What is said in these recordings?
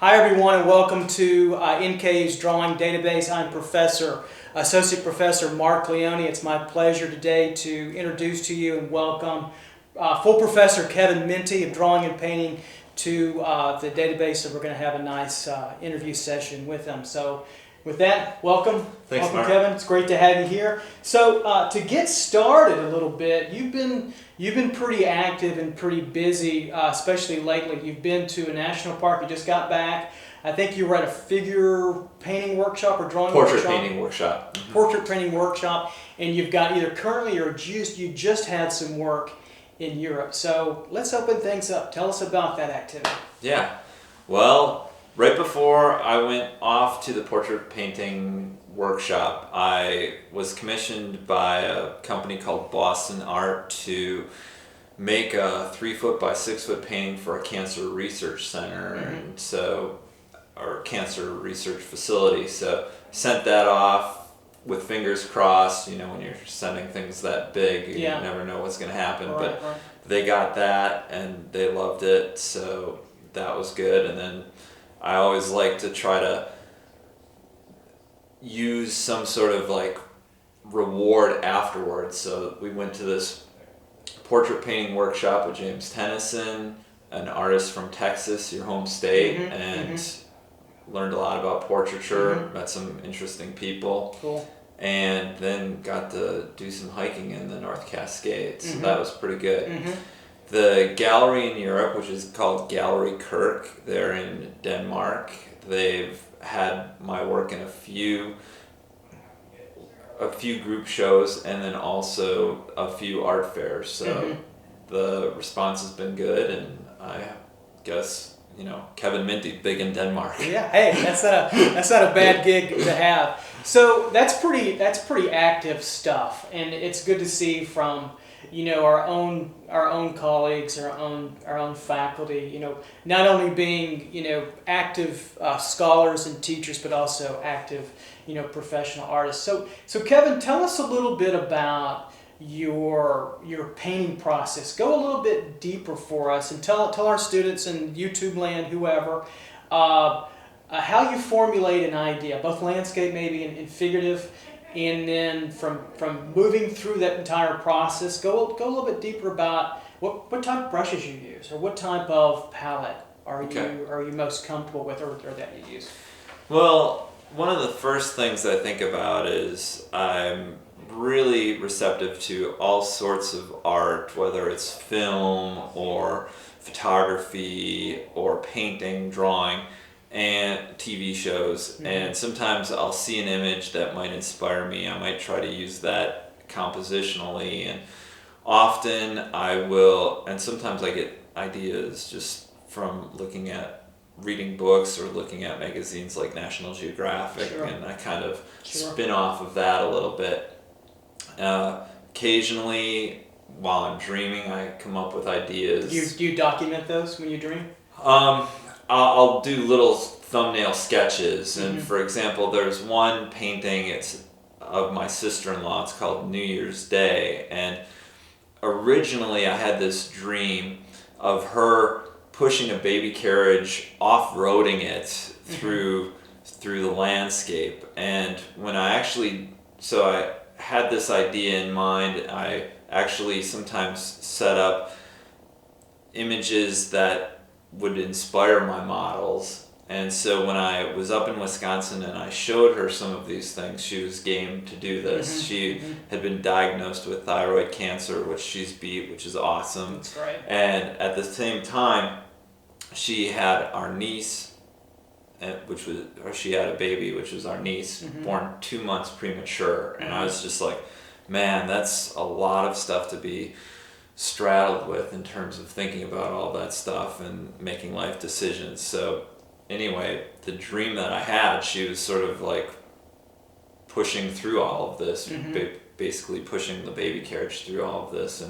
Hi everyone and welcome to NK's Drawing Database. I'm Associate Professor Mark Leone. It's my pleasure today to introduce to you and welcome full Professor Kevin Muente of Drawing and Painting to the database. So we're going to have a nice interview session with him. So with that, welcome. Thanks, welcome Mark. Kevin. It's great to have you here. So to get started a little bit, you've been pretty active and pretty busy, especially lately. You've been to a national park. You just got back. I think you were at a figure painting workshop or drawing Portrait workshop. painting workshop. Mm-hmm. Portrait painting workshop, and you've got either currently or you just had some work in Europe. So let's open things up. Tell us about that activity. Yeah. Well, right before I went off to the portrait painting workshop, I was commissioned by a company called Boston Art to make a 3-foot by 6-foot painting for a cancer research center, and so our cancer research facility. So sent that off with fingers crossed. You know, when you're sending things that big, you never know what's going to happen. Right. They got that and they loved it, so that was good. And then I always like to try to use some sort of like reward afterwards. So we went to this portrait painting workshop with James Tennyson, an artist from Texas, your home state, and learned a lot about portraiture, met some interesting people. Cool. And then got to do some hiking in the North Cascades. So that was pretty good. The gallery in Europe, which is called Gallery Kirk, they're in Denmark. They've had my work in a few group shows and then also a few art fairs. So the response has been good, and I guess, you know, Kevin Muente, big in Denmark. Yeah, hey, that's not a bad gig to have. So that's pretty active stuff, and it's good to see from, you know, our own colleagues, our own faculty, you know, not only being, you know, active scholars and teachers, but also active, you know, professional artists. So Kevin, tell us a little bit about your painting process. Go a little bit deeper for us and tell our students in YouTube land, whoever, how you formulate an idea, both landscape maybe and figurative, and then from moving through that entire process, go a little bit deeper about what type of brushes you use or what type of palette are you most comfortable with or that you use. Well, one of the first things I think about is I'm really receptive to all sorts of art, whether it's film or photography or painting, drawing, and TV shows. And sometimes I'll see an image that might inspire me. I might try to use that compositionally, and often I will, and sometimes I get ideas just from reading books or looking at magazines like National Geographic, and I kind of spin off of that a little bit. Occasionally, while I'm dreaming, I come up with ideas. Do you document those when you dream? I'll do little thumbnail sketches, and for example, there's one painting, it's of my sister-in-law, it's called New Year's Day, and originally I had this dream of her pushing a baby carriage, off-roading it through the landscape, and when I had this idea in mind, I actually sometimes set up images that would inspire my models. And so when I was up in Wisconsin and I showed her some of these things, she was game to do this. She had been diagnosed with thyroid cancer, which she's beat, which is awesome. That's great. And at the same time, she had our niece, she had a baby, which was our niece, born 2 months premature. And I was just like, man, that's a lot of stuff to be straddled with in terms of thinking about all that stuff and making life decisions. So anyway, the dream that I had, she was sort of like pushing through all of this, basically pushing the baby carriage through all of this.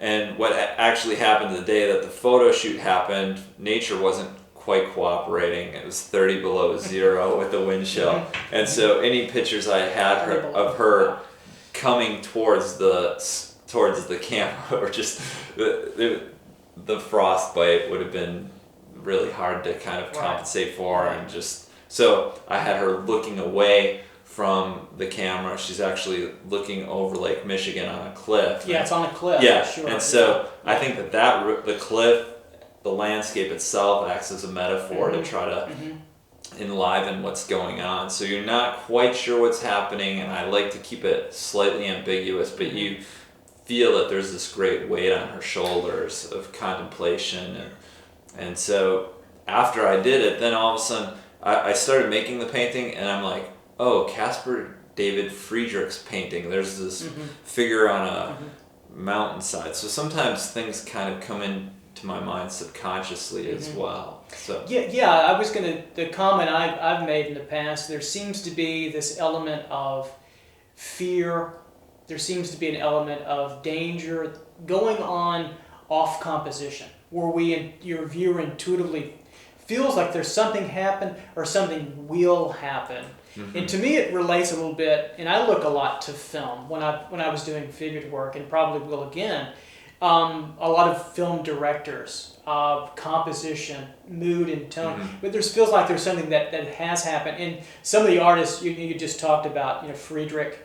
And what actually happened the day that the photo shoot happened, nature wasn't quite cooperating. It was 30 below zero with the wind chill. And so any pictures I had of her coming towards the camera or just the frostbite would have been really hard to kind of Right. compensate for, and just so I had her looking away from the camera. She's actually looking over Lake Michigan on a cliff. Yeah, it's on a cliff. Yeah, Sure. and so I think that the cliff, the landscape itself acts as a metaphor to try to enliven what's going on. So you're not quite sure what's happening, and I like to keep it slightly ambiguous, but you feel that there's this great weight on her shoulders of contemplation. And so after I did it, then all of a sudden I started making the painting, and I'm like, oh, Caspar David Friedrich's painting. There's this figure on a mountainside. So sometimes things kind of come into my mind subconsciously as well. So yeah. I was the comment I've made in the past. There seems to be this element of fear. There seems to be an element of danger going on off composition, where your viewer intuitively feels like there's something happened or something will happen. And to me, it relates a little bit, and I look a lot to film when I was doing figurative work, and probably will again. A lot of film directors, composition, mood, and tone. But there feels like there's something that has happened. And some of the artists you just talked about, Friedrich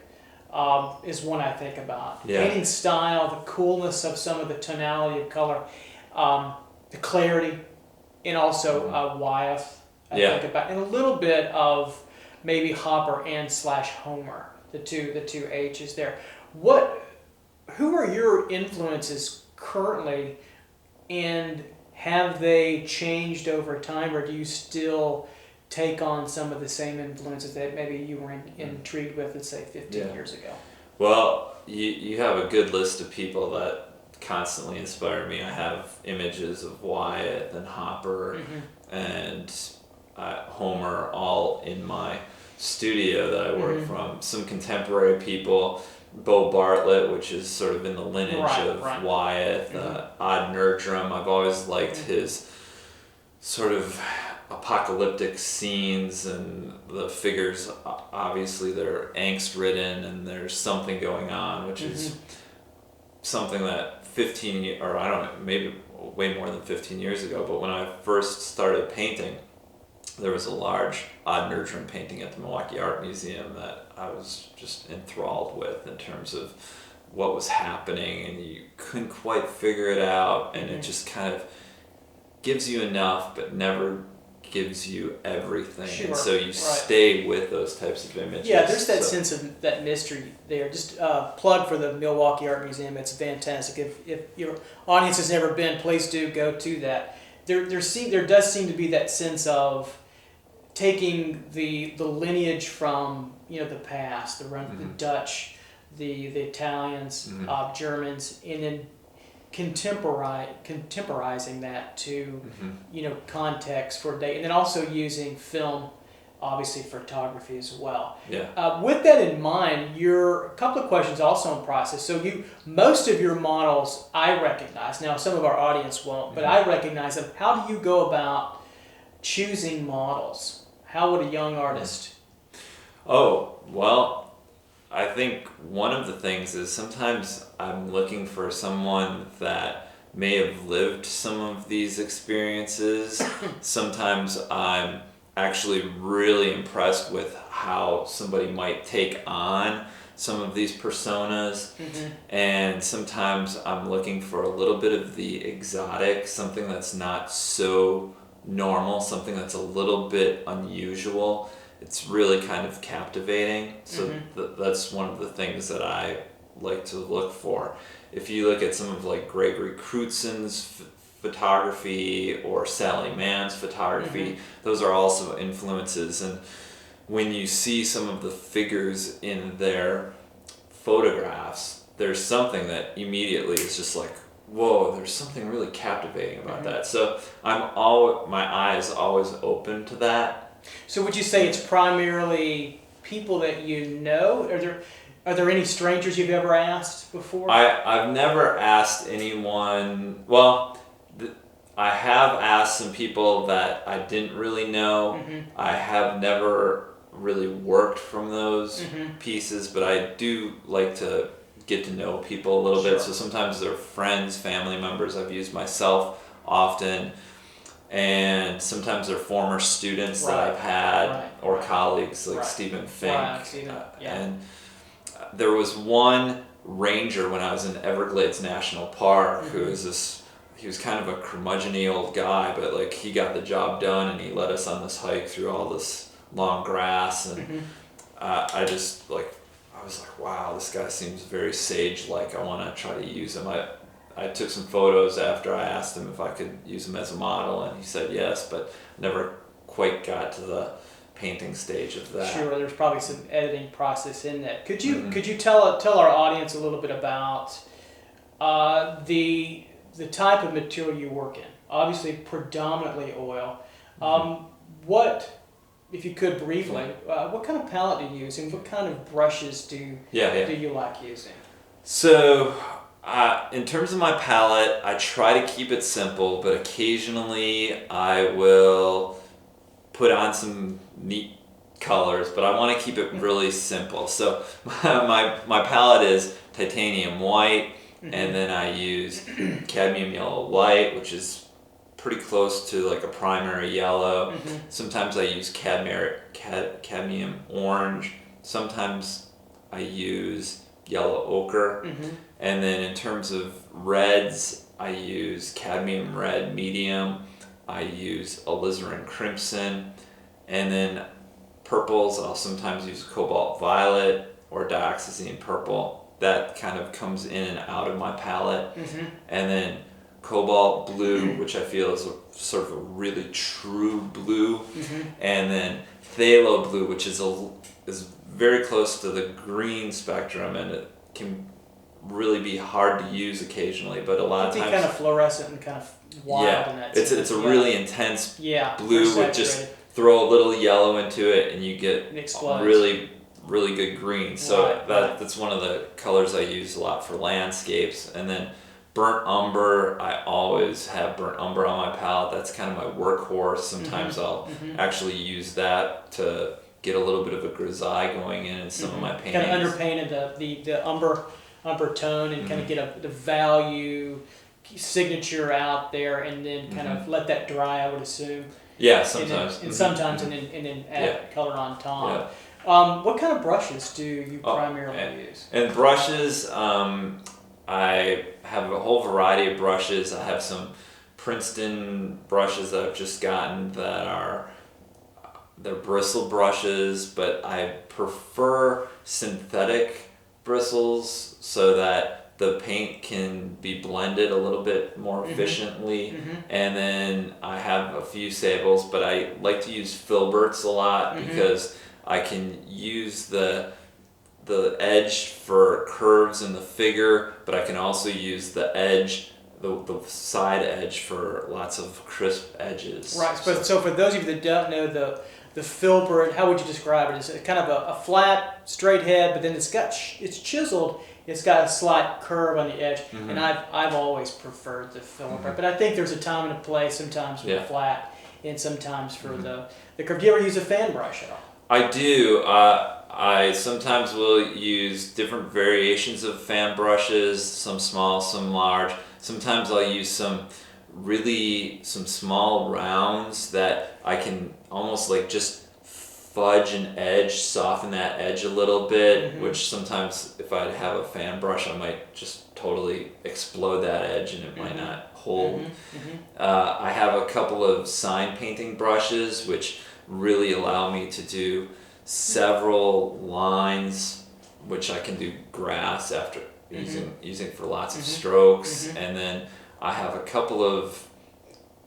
is one I think about. Yeah. Painting style, the coolness of some of the tonality of color, the clarity, and also Wyeth. I think about, and a little bit of maybe Hopper and / Homer, the two H's there. Who are your influences currently, and have they changed over time, or do you still take on some of the same influences that maybe you were intrigued with, let's say, 15 years ago? Well, you have a good list of people that constantly inspire me. I have images of Wyatt and Hopper and Homer all in my studio that I work from. Some contemporary people, Bo Bartlett, which is sort of in the lineage of Wyeth, Odd Nerdrum. I've always liked his sort of apocalyptic scenes, and the figures, obviously they're angst ridden and there's something going on, which is something that 15, or I don't know, maybe way more than 15 years ago, but when I first started painting, there was a large Odd Nerdrum painting at the Milwaukee Art Museum that I was just enthralled with in terms of what was happening, and you couldn't quite figure it out, and it just kind of gives you enough but never gives you everything. And so you stay with those types of images. Yeah, there's that sense of that mystery there. Just plug for the Milwaukee Art Museum. It's fantastic. If your audience has never been, please do go to that. There does seem to be that sense of taking the lineage from the past, the Dutch, the Italians, Germans, and then contemporizing that to context for day, and then also using film, obviously photography as well. Yeah. With that in mind, a couple of questions also in process. So most of your models I recognize. Now some of our audience won't, but I recognize them. How do you go about choosing models? How would a young artist? Oh, well, I think one of the things is sometimes I'm looking for someone that may have lived some of these experiences. Sometimes I'm actually really impressed with how somebody might take on some of these personas. And sometimes I'm looking for a little bit of the exotic, something that's not so normal, something that's a little bit unusual. It's really kind of captivating. So that's one of the things that I like to look for. If you look at some of like Gregory Crewdson photography or Sally Mann's photography, those are also influences. And when you see some of the figures in their photographs, there's something that immediately is just like, whoa, there's something really captivating about that. So my eye is always open to that. So would you say it's primarily people that you know? Are there any strangers you've ever asked before? I've never asked anyone. Well, I have asked some people that I didn't really know. I have never really worked from those pieces, but I do like to get to know people a little bit. So sometimes they're friends, family members. I've used myself often. and sometimes they're former students that Right. I've had Right. or Right. colleagues like Right. Stephen Fink. Right, Stephen, yeah. And there was one ranger when I was in Everglades National Park who was he was kind of a curmudgeon-y old guy, but like he got the job done and he led us on this hike through all this long grass, and I just like, I was like, wow, this guy seems very sage-like. I want to try to use him. I took some photos after I asked him if I could use him as a model, and he said yes, but never quite got to the painting stage of that. Sure, there's probably some editing process in that. Could you tell our audience a little bit about the type of material you work in? Obviously, predominantly oil. What, if you could briefly, what kind of palette do you use, and what kind of brushes do you like using? So, in terms of my palette, I try to keep it simple, but occasionally I will put on some neat colors, but I want to keep it really simple. So my palette is titanium white, and then I use cadmium yellow light, which is pretty close to like a primary yellow. Sometimes I use cadmium orange. Sometimes I use yellow ochre. And then in terms of reds, I use cadmium red medium. I use alizarin crimson. And then purples, I'll sometimes use cobalt violet or dioxazine purple. That kind of comes in and out of my palette. And then cobalt blue, which I feel is a sort of a really true blue. And then phthalo blue, which is very close to the green spectrum, and it can really be hard to use occasionally, but a lot of times kind of fluorescent and kind of wild in that sense. It's a really intense blue with just throw a little yellow into it and you get really good green. So that's one of the colors I use a lot for landscapes. And then burnt umber, I always have burnt umber on my palette. That's kind of my workhorse. Sometimes I'll actually use that to get a little bit of a grisaille going in some of my paintings. Kind of underpainted the umber tone and kind of get the value signature out there, and then kind of let that dry, I would assume. Yeah, sometimes. And sometimes, and then add color on top. What kind of brushes do you primarily use? And brushes, I have a whole variety of brushes. I have some Princeton brushes that I've just gotten they're bristle brushes, but I prefer synthetic bristles so that the paint can be blended a little bit more efficiently. And then I have a few sables, but I like to use filberts a lot because I can use the edge for curves in the figure, but I can also use the edge, the side edge, for lots of crisp edges. Right. So for those of you that don't know the filbert, how would you describe it? It's kind of a flat, straight head, but then it's chiseled. It's got a slight curve on the edge, and I've always preferred the filbert. But I think there's a time and a place, sometimes for the flat, and sometimes for the curve. Do you ever use a fan brush at all? I do. I sometimes will use different variations of fan brushes, some small, some large. Sometimes I'll use some small rounds that I can almost like just fudge an edge, soften that edge a little bit, which sometimes if I have a fan brush, I might just totally explode that edge and it might not hold. I have a couple of sign painting brushes which really allow me to do several lines, which I can do grass after using for lots of strokes. And then I have a couple of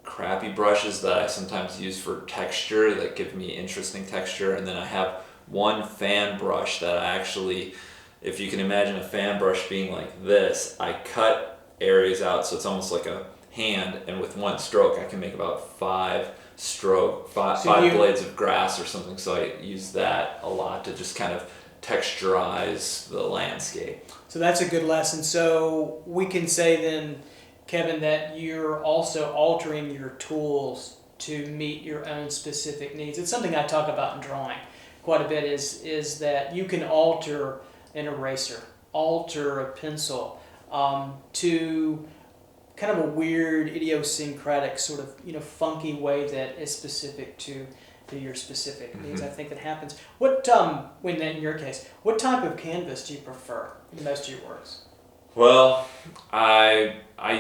crappy brushes that I sometimes use for texture that give me interesting texture. And then I have one fan brush that I actually, if you can imagine a fan brush being like this, I cut areas out so it's almost like a hand, and with one stroke I can make about five blades of grass or something. So I use that a lot to just kind of texturize the landscape. So that's a good lesson. So we can say then, Kevin, that you're also altering your tools to meet your own specific needs. It's something I talk about in drawing quite a bit, is that you can alter an eraser, alter a pencil, to kind of a weird, idiosyncratic, sort of, funky way that is specific to your specific needs. I think that happens. What, in your case, what type of canvas do you prefer in most of your works? Well, I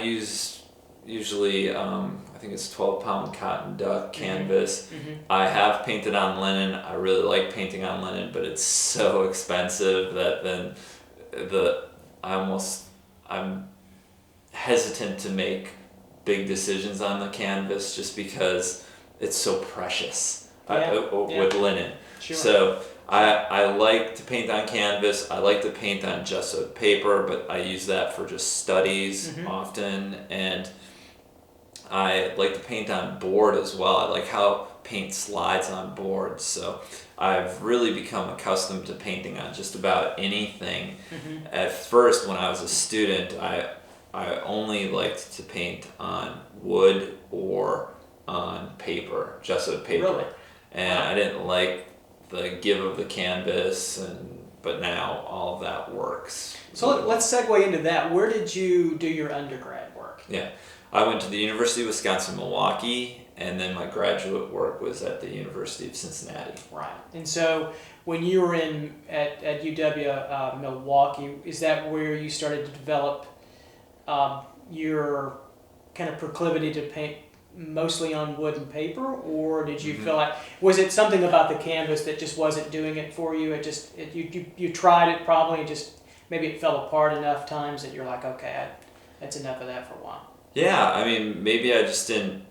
use usually I think it's 12-pound cotton duck canvas. I have painted on linen. I really like painting on linen, but it's so expensive that then I'm hesitant to make big decisions on the canvas just because it's so precious with linen. Sure. So I like to paint on canvas. I like to paint on gessoed paper, but I use that for just studies often. And I like to paint on board as well. I like how paint slides on board. So I've really become accustomed to painting on just about anything. At first, when I was a student, I only liked to paint on wood or on paper, gessoed paper. Really? And I didn't like the give of the canvas, but now all of that works. So let's segue into that. Where did you do your undergrad work? Yeah, I went to the University of Wisconsin-Milwaukee, and then my graduate work was at the University of Cincinnati. Right. And so when you were at UW Milwaukee, is that where you started to develop your kind of proclivity to paint mostly on wood and paper, or did you feel like, was it something about the canvas that just wasn't doing it for you? You tried it probably, and just maybe it fell apart enough times that you're like, okay, that's enough of that for a while. Yeah, I mean, maybe I just didn't.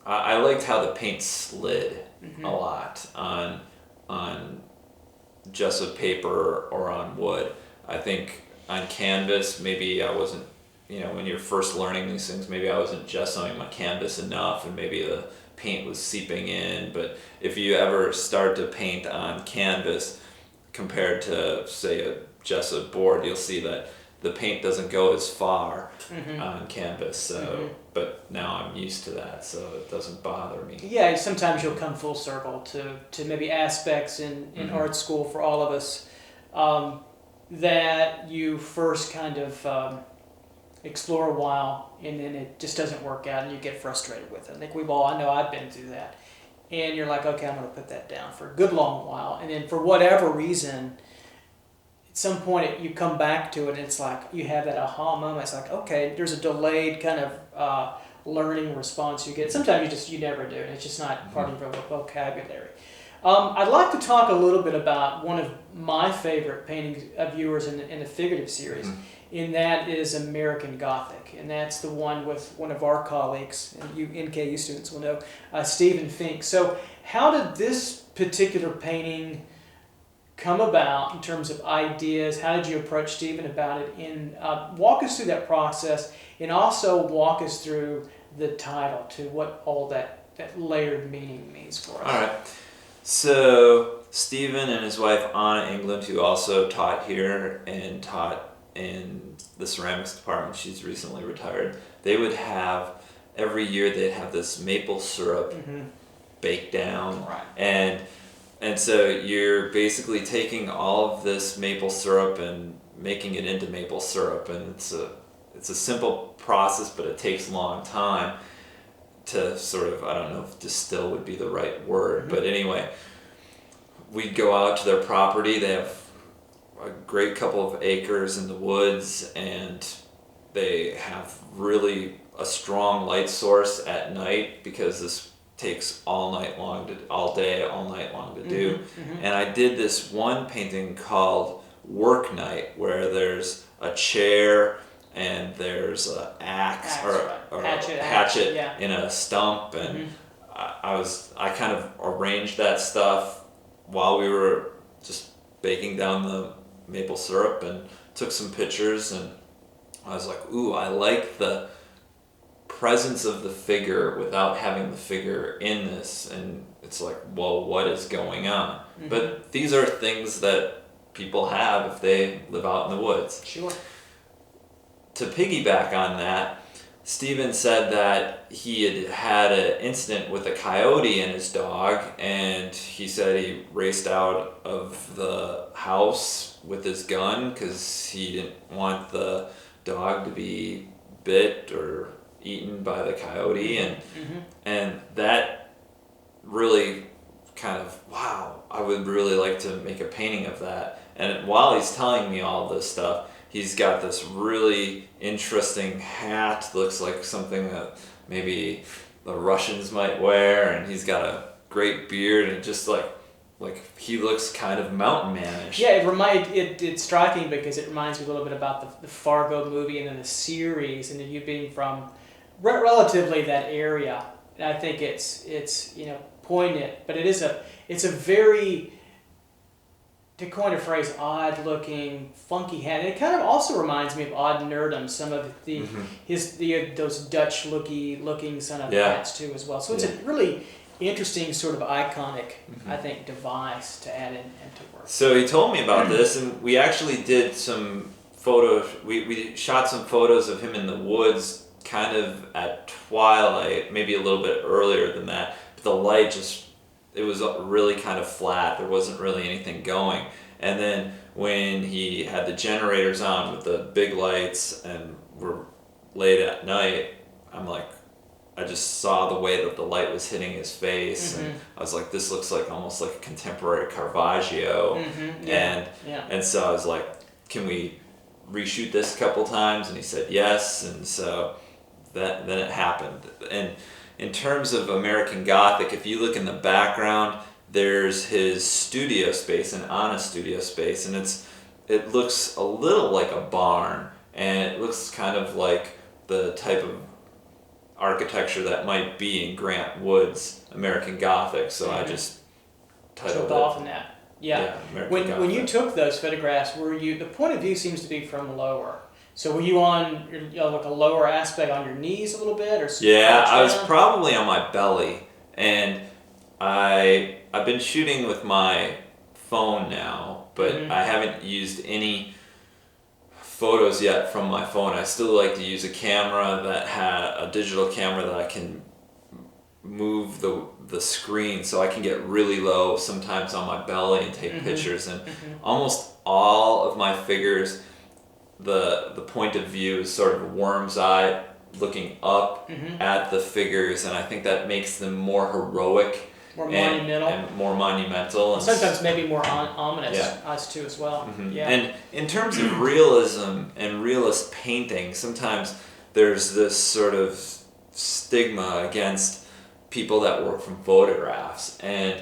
I liked how the paint slid a lot on gessoed paper or on wood. I think on canvas, maybe I wasn't. When you're first learning these things, maybe I wasn't gessoing my canvas enough, and maybe the paint was seeping in. But if you ever start to paint on canvas compared to, say, a gessoed board, you'll see that the paint doesn't go as far on canvas. So, but now I'm used to that, so it doesn't bother me. Yeah, sometimes you'll come full circle to maybe aspects in art school for all of us that you first kind of explore a while, and then it just doesn't work out, and you get frustrated with it. I think I know I've been through that. And you're like, okay, I'm going to put that down for a good long while. And then for whatever reason, at some point you come back to it, and it's like you have that aha moment. It's like, okay, there's a delayed kind of learning response you get. Sometimes you never do, and it's just not part of your vocabulary. I'd like to talk a little bit about one of my favorite paintings of yours in the figurative series. And that is American Gothic, and that's the one with one of our colleagues, and you NKU students will know, Stephen Fink. So how did this particular painting come about in terms of ideas? How did you approach Stephen about it? And walk us through that process, and also walk us through the title, to what all that layered meaning means for us. All right. So Stephen and his wife Anna England, who also taught here and taught in the ceramics department, she's recently retired, they would have, every year they'd have this maple syrup baked down. Right. And so you're basically taking all of this maple syrup and making it into maple syrup, and it's a simple process, but it takes a long time to sort of, I don't know if distill would be the right word, but anyway, we'd go out to their property. They have a great couple of acres in the woods, and they have really a strong light source at night, because this takes all night long to do. And I did this one painting called Work Night, where there's a chair and there's an axe or hatchet in a stump, and I kind of arranged that stuff while we were just baking down the maple syrup, and took some pictures, and I was like, ooh, I like the presence of the figure without having the figure in this. And it's like, well, what is going on? But these are things that people have if they live out in the woods. Sure. To piggyback on that, Stephen said that he had an incident with a coyote and his dog, and he said he raced out of the house with his gun because he didn't want the dog to be bit or eaten by the coyote, and that really kind of, wow, I would really like to make a painting of that. And while he's telling me all this stuff, he's got this really interesting hat, looks like something that maybe the Russians might wear, and he's got a great beard, and just like he looks kind of mountain manish. Yeah, it's striking because it reminds me a little bit about the Fargo movie and then the series, and you being from relatively that area. And I think it's poignant, but it's a very, to coin a phrase, odd looking, funky hat. And it kind of also reminds me of Odd Nerdum, some of those Dutch looking son of hats too as well. So it's a really interesting sort of iconic, I think, device to add into work. So he told me about this, and we actually did some photos. We shot some photos of him in the woods, kind of at twilight, maybe a little bit earlier than that. But the light it was really kind of flat. There wasn't really anything going. And then when he had the generators on with the big lights and we're late at night, I just saw the way that the light was hitting his face, and I was like, this looks like almost like a contemporary Caravaggio. And so I was like, can we reshoot this a couple times? And he said yes, and so then it happened. And in terms of American Gothic, if you look in the background, there's his studio space, an honest studio space, and it looks a little like a barn, and it looks kind of like the type of architecture that might be in Grant Wood's American Gothic. So I just titled off in that. Yeah. When you took those photographs, the point of view seems to be from lower. So were you on like a lower aspect on your knees a little bit, or? Yeah, I was probably on my belly, and I've been shooting with my phone now, but I haven't used any photos yet from my phone. I still like to use a camera a digital camera that I can move the screen so I can get really low sometimes on my belly and take pictures. And almost all of my figures, the point of view is sort of a worm's eye looking up at the figures, and I think that makes them more heroic. More monumental. And sometimes maybe more ominous us too as well. Yeah. And in terms of realism and realist painting, sometimes there's this sort of stigma against people that work from photographs. And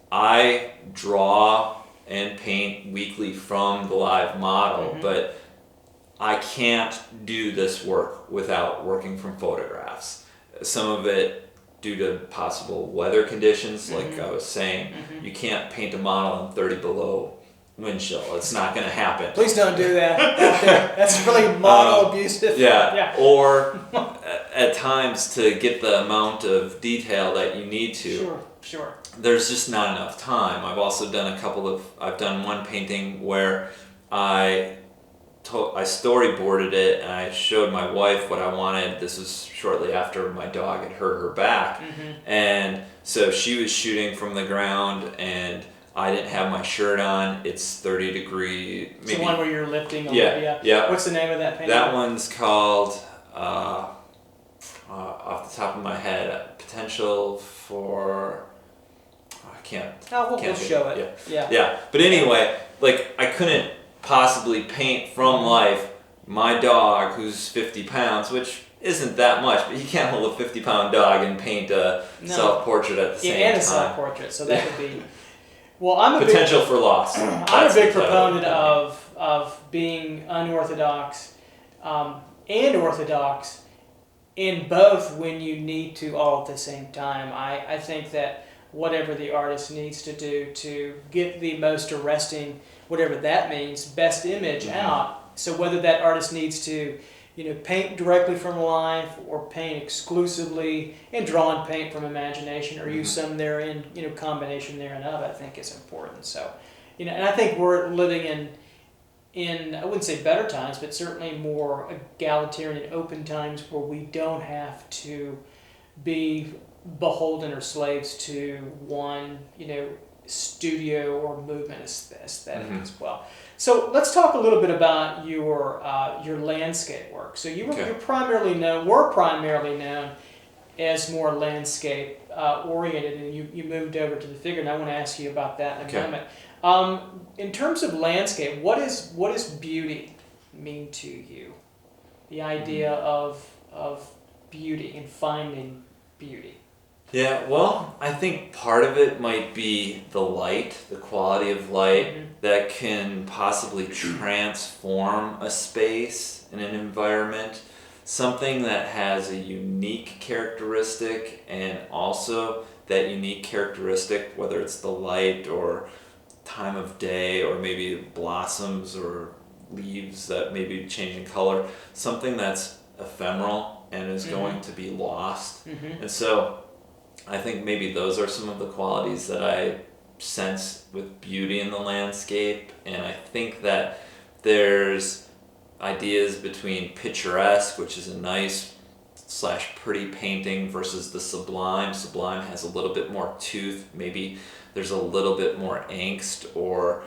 I draw and paint weekly from the live model, but I can't do this work without working from photographs. Some of it due to possible weather conditions, like I was saying, you can't paint a model in 30 below wind chill. It's not going to happen. Please don't do that. That's really model abusive. Yeah. Or at times to get the amount of detail that you need to. Sure. There's just not enough time. I've also done I've done one painting where I storyboarded it, and I showed my wife what I wanted. This was shortly after my dog had hurt her back, and so she was shooting from the ground, and I didn't have my shirt on. It's 30 degree. It's the one where you're lifting. Yeah. What's the name of that painting? That one's called, off the top of my head, Potential for. I can't. We'll show it. Yeah. But anyway, like I couldn't possibly paint from life my dog who's 50 pounds, which isn't that much, but you can't hold a 50-pound dog and paint a self-portrait at the same time. And a self-portrait, so that would be... Well, I'm a potential for loss. I'm a big proponent of being unorthodox and orthodox in both when you need to all at the same time. I think that whatever the artist needs to do to get the most arresting, whatever that means, best image out. So whether that artist needs to, paint directly from life or paint exclusively and draw and paint from imagination or use some therein, combination thereof, I think is important. So, and I think we're living in I wouldn't say better times, but certainly more egalitarian and open times where we don't have to be beholden or slaves to one, studio or movement aesthetic as well. So let's talk a little bit about your landscape work. So were primarily known as more landscape oriented, and you moved over to the figure, and I want to ask you about that in a moment. In terms of landscape, what does beauty mean to you? The idea of beauty and finding beauty. Yeah, well, I think part of it might be the light, the quality of light that can possibly transform a space in an environment. Something that has a unique characteristic, and also that unique characteristic, whether it's the light or time of day or maybe blossoms or leaves that may be changing color, something that's ephemeral and is going to be lost. And so I think maybe those are some of the qualities that I sense with beauty in the landscape. And I think that there's ideas between picturesque, which is a nice / pretty painting, versus the sublime. Sublime has a little bit more tooth. Maybe there's a little bit more angst, or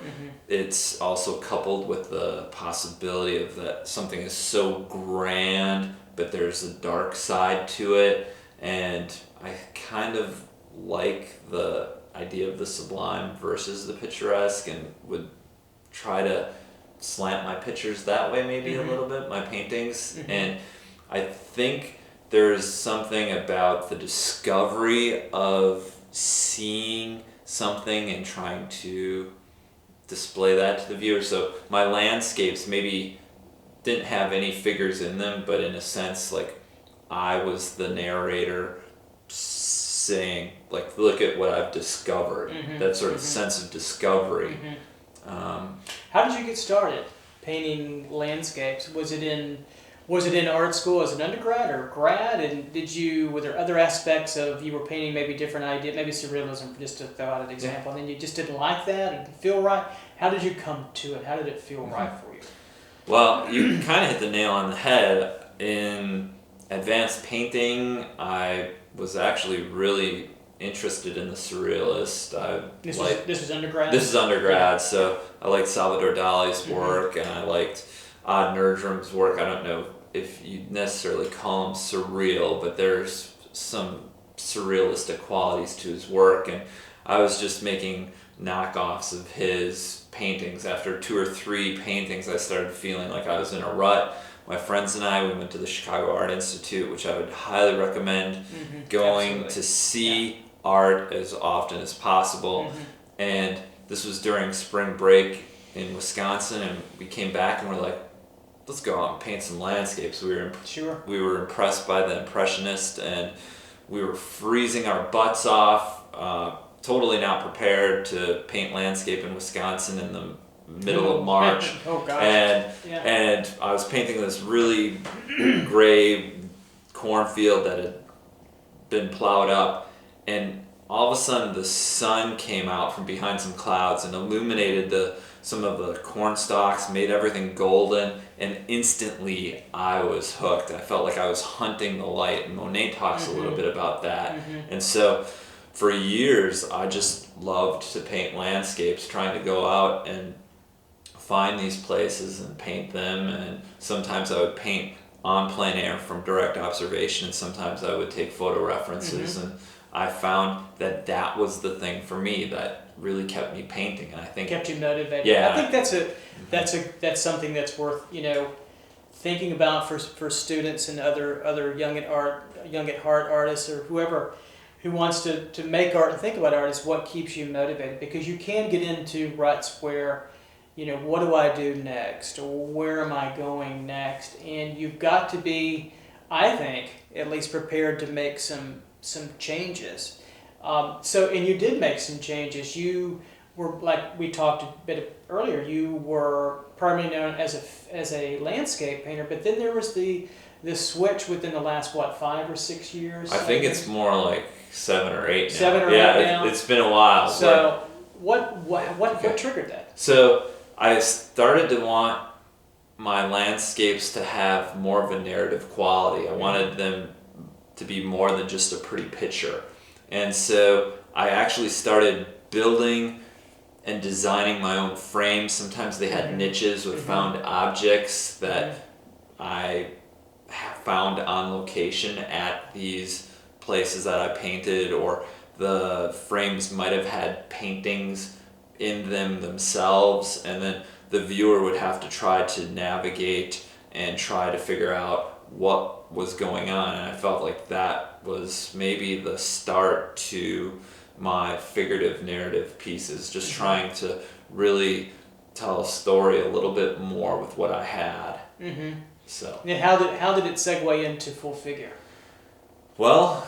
it's also coupled with the possibility of that something is so grand, but there's a dark side to it. And I kind of like the idea of the sublime versus the picturesque, and would try to slant my pictures that way maybe a little bit, my paintings. And I think there's something about the discovery of seeing something and trying to display that to the viewer. So my landscapes maybe didn't have any figures in them, but in a sense, like, I was the narrator saying, like, look at what I've discovered. That sort of sense of discovery. How did you get started painting landscapes? Was it in art school as an undergrad or grad? And were there other aspects of, you were painting maybe different ideas, maybe surrealism, just to throw out an example, and then you just didn't like that and feel right? How did you come to it? How did it feel right for you? Well, you kind of hit the nail on the head. In advanced painting, I was actually really interested in the surrealist. This was undergrad? This is undergrad, so I liked Salvador Dali's work, and I liked Odd Nerdrum's work. I don't know if you necessarily call him surreal, but there's some surrealistic qualities to his work, and I was just making knockoffs of his paintings. After 2 or 3 paintings, I started feeling like I was in a rut. My friends and I, we went to the Chicago Art Institute, which I would highly recommend going to see art as often as possible. And this was during spring break in Wisconsin, and we came back and we're like, let's go out and paint some landscapes. We were impressed by the Impressionist, and we were freezing our butts off, totally not prepared to paint landscape in Wisconsin in the middle of March. And I was painting this really gray cornfield that had been plowed up, and all of a sudden the sun came out from behind some clouds and illuminated some of the corn stalks, made everything golden, and instantly I was hooked. I felt like I was hunting the light, and Monet talks a little bit about that. And so for years I just loved to paint landscapes, trying to go out and find these places and paint them. And sometimes I would paint on plein air from direct observation, and sometimes I would take photo references. And I found that was the thing for me that really kept me painting, and I think kept you motivated. Yeah, I think that's something that's worth thinking about for students and other young at heart artists, or whoever who wants to make art and think about art, is what keeps you motivated. Because you can get into ruts where, what do I do next, or where am I going next? And you've got to be, I think, at least prepared to make some changes. And you did make some changes. You were, like we talked a bit earlier, you were primarily known as a landscape painter, but then there was the switch within the last 5 or 6 years. I think it's more like 7 or 8 now. 7 or 8 now. It's been a while. So what triggered that? So I started to want my landscapes to have more of a narrative quality. I wanted them to be more than just a pretty picture. And so I actually started building and designing my own frames. Sometimes they had niches with found objects that I found on location at these places that I painted, or the frames might have had paintings in them themselves, and then the viewer would have to try to navigate and try to figure out what was going on. And I felt like that was maybe the start to my figurative narrative pieces, just trying to really tell a story a little bit more with what I had. So. And how did it segue into full figure? Well,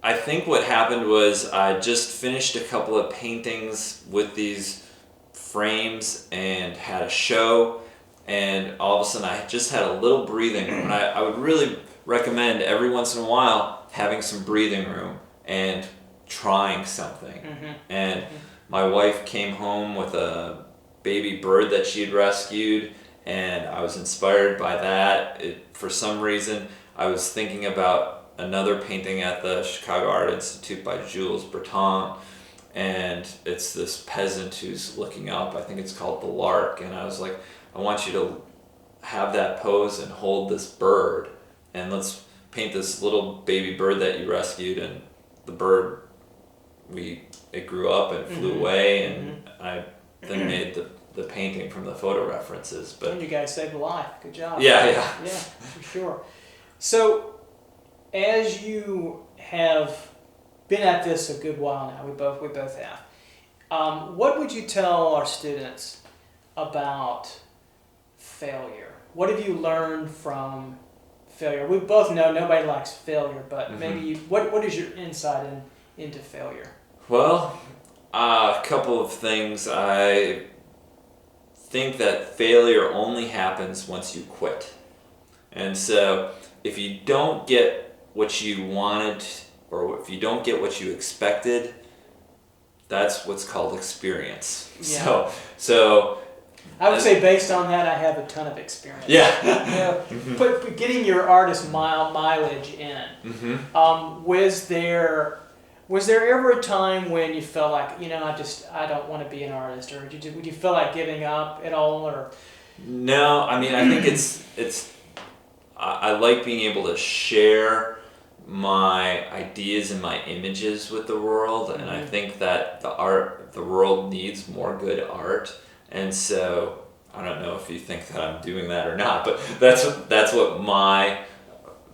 I think what happened was I just finished a couple of paintings with these frames and had a show, and all of a sudden I just had a little breathing room. And I would really recommend every once in a while having some breathing room and trying something. And my wife came home with a baby bird that she had rescued, and I was inspired by that. For some reason, I was thinking about another painting at the Chicago Art Institute by Jules Breton, and it's this peasant who's looking up. I think it's called The Lark, and I was like, I want you to have that pose and hold this bird, and let's paint this little baby bird that you rescued. And the bird, it grew up and flew away, and I then made the painting from the photo references. But you guys saved a life. Good job. Yeah, for sure. So, as you have been at this a good while now, we both have. What would you tell our students about failure? What have you learned from failure? We both know nobody likes failure, but maybe what is your insight into failure? Well, a couple of things. I think that failure only happens once you quit. And so if you don't get what you wanted, or if you don't get what you expected, that's what's called experience. Yeah. So I would say based on that, I have a ton of experience. Yeah. But getting your artist mileage in, was there ever a time when you felt like, I don't want to be an artist, or would you feel like giving up at all, or? No, I mean, I think I like being able to share my ideas and my images with the world, and I think that the world needs more good art. And so I don't know if you think that I'm doing that or not, but that's what my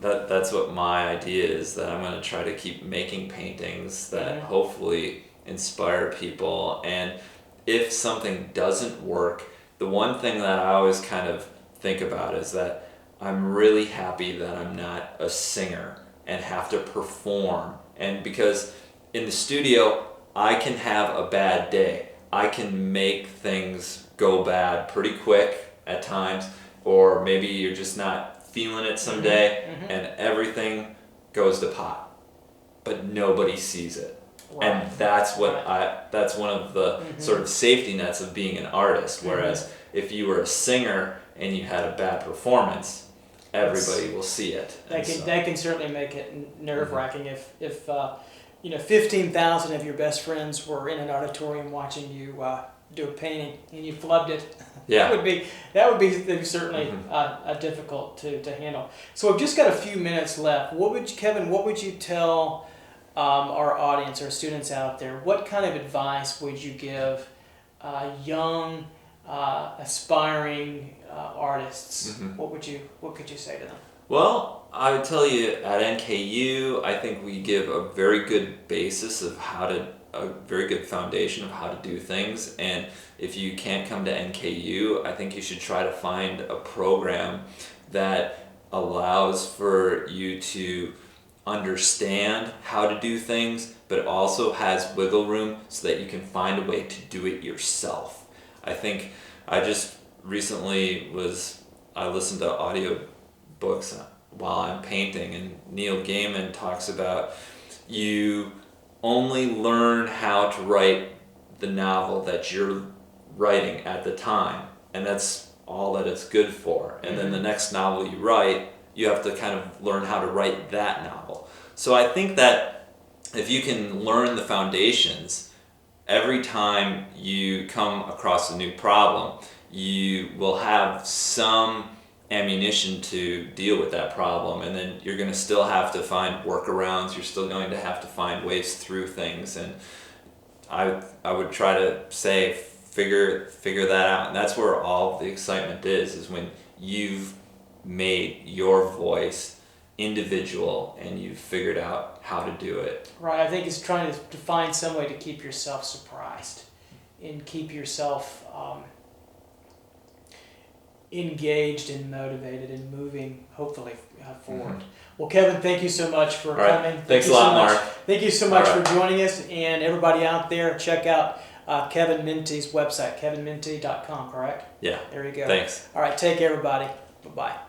idea is, that I'm going to try to keep making paintings that hopefully inspire people. And if something doesn't work, the one thing that I always kind of think about is that I'm really happy that I'm not a singer and have to perform. And because in the studio, I can have a bad day. I can make things go bad pretty quick at times, or maybe you're just not feeling it someday, and everything goes to pot, but nobody sees it. Right. And that's that's one of the sort of safety nets of being an artist. Whereas if you were a singer and you had a bad performance, everybody will see it. That can certainly make it nerve-wracking if 15,000 of your best friends were in an auditorium watching you do a painting and you flubbed it. Yeah. that would be certainly difficult to handle. So we've just got a few minutes left. Kevin, what would you tell our audience, our students out there? What kind of advice would you give young, aspiring artists? What could you say to them? Well, I would tell you at NKU, I think we give a very good basis of a very good foundation of how to do things. And if you can't come to NKU, I think you should try to find a program that allows for you to understand how to do things, but also has wiggle room so that you can find a way to do it yourself. I think I just recently I listened to audio books while I'm painting, and Neil Gaiman talks about you only learn how to write the novel that you're writing at the time, and that's all that it's good for. And then the next novel you write, you have to kind of learn how to write that novel. So I think that if you can learn the foundations every time you come across a new problem, you will have some ammunition to deal with that problem, and then you're going to still have to find workarounds. You're still going to have to find ways through things, and I would try to say figure that out, and that's where all the excitement is when you've made your voice individual and you've figured out how to do it. Right. I think it's trying to find some way to keep yourself surprised and keep yourself engaged and motivated and moving, hopefully, forward. Mm-hmm. Well, Kevin, thank you so much for coming. Thanks a lot, Mark. Thank you so much for joining us, and everybody out there, check out Kevin Muente's website, kevinmuente.com, correct? Yeah. There you go. Thanks. All right, take care, everybody. Bye-bye.